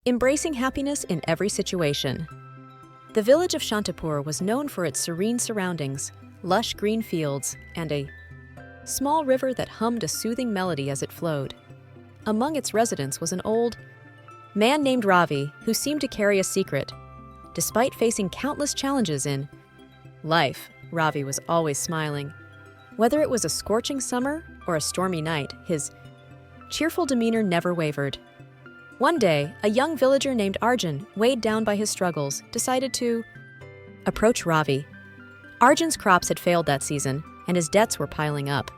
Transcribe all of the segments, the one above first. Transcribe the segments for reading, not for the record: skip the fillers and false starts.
Embracing happiness in every situation. The village of Shantipur was known for its serene surroundings, lush green fields, and a small river that hummed a soothing melody as it flowed. Among its residents was an old man named Ravi who seemed to carry a secret. Despite facing countless challenges in life, Ravi was always smiling. Whether it was a scorching summer or a stormy night, his cheerful demeanor never wavered. One day, a young villager named Arjun, weighed down by his struggles, decided to approach Ravi. Arjun's crops had failed that season, and his debts were piling up.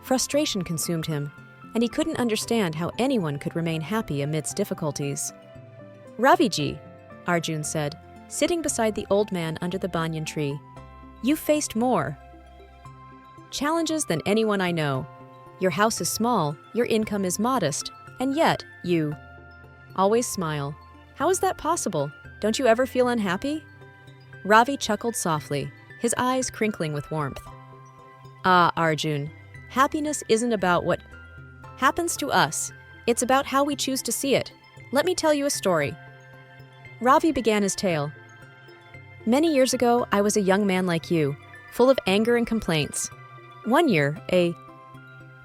Frustration consumed him, and he couldn't understand how anyone could remain happy amidst difficulties. "Raviji," Arjun said, sitting beside the old man under the banyan tree, "you've faced more challenges than anyone I know. Your house is small, your income is modest, and yet you always smile. How is that possible? Don't you ever feel unhappy?" Ravi chuckled softly, his eyes crinkling with warmth. "Ah, Arjun, happiness isn't about what happens to us. It's about how we choose to see it. Let me tell you a story." Ravi began his tale. "Many years ago, I was a young man like you, full of anger and complaints. One year, a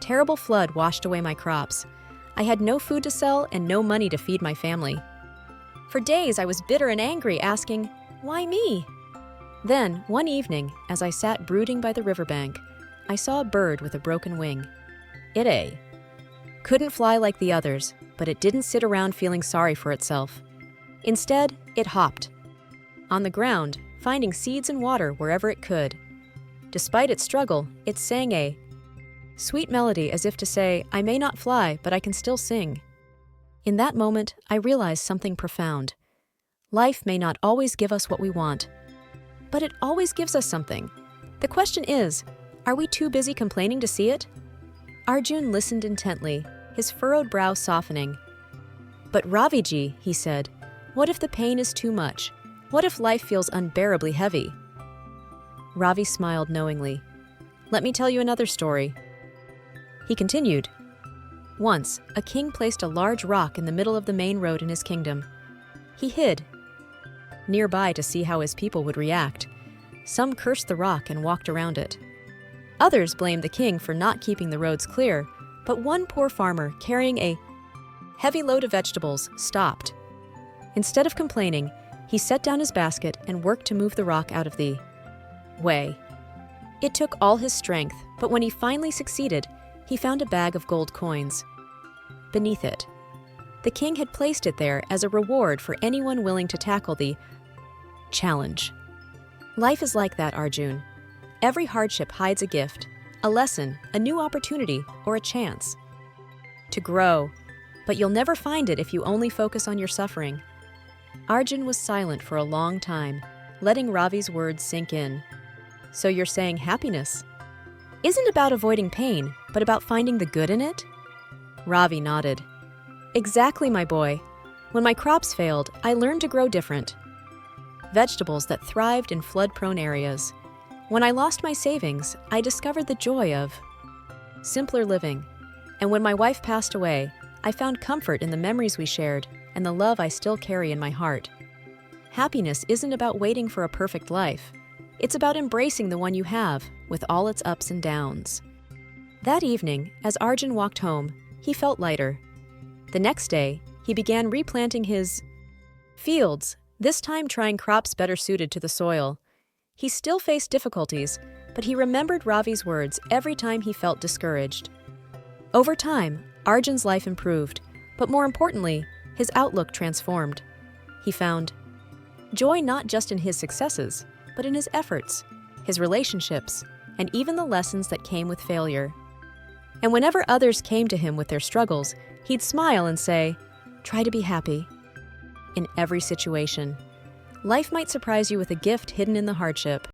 terrible flood washed away my crops. I had no food to sell and no money to feed my family. For days, I was bitter and angry, asking, 'Why me?' Then, one evening, as I sat brooding by the riverbank, I saw a bird with a broken wing. It couldn't fly like the others, but it didn't sit around feeling sorry for itself. Instead, it hopped on the ground, finding seeds and water wherever it could. Despite its struggle, it sang a sweet melody as if to say, 'I may not fly, but I can still sing.' In that moment, I realized something profound. Life may not always give us what we want, but it always gives us something. The question is, are we too busy complaining to see it?" Arjun listened intently, his furrowed brow softening. "But Raviji," he said, "what if the pain is too much? What if life feels unbearably heavy?" Ravi smiled knowingly. "Let me tell you another story." He continued. "Once, a king placed a large rock in the middle of the main road in his kingdom. He hid nearby to see how his people would react. Some cursed the rock and walked around it. Others blamed the king for not keeping the roads clear, but one poor farmer carrying a heavy load of vegetables stopped. Instead of complaining, he set down his basket and worked to move the rock out of the way. It took all his strength, but when he finally succeeded, he found a bag of gold coins. Beneath it, the king had placed it there as a reward for anyone willing to tackle the challenge. Life is like that, Arjun. Every hardship hides a gift, a lesson, a new opportunity, or a chance to grow, but you'll never find it if you only focus on your suffering." Arjun was silent for a long time, letting Ravi's words sink in. "So you're saying happiness isn't about avoiding pain, but about finding the good in it?" Ravi nodded. "Exactly, my boy. When my crops failed, I learned to grow different vegetables that thrived in flood-prone areas. When I lost my savings, I discovered the joy of simpler living. And when my wife passed away, I found comfort in the memories we shared and the love I still carry in my heart. Happiness isn't about waiting for a perfect life. It's about embracing the one you have, with all its ups and downs." That evening, as Arjun walked home, he felt lighter. The next day, he began replanting his fields, this time trying crops better suited to the soil. He still faced difficulties, but he remembered Ravi's words every time he felt discouraged. Over time, Arjun's life improved, but more importantly, his outlook transformed. He found joy not just in his successes, but in his efforts, his relationships, and even the lessons that came with failure. And whenever others came to him with their struggles, he'd smile and say, "Try to be happy." In every situation, life might surprise you with a gift hidden in the hardship.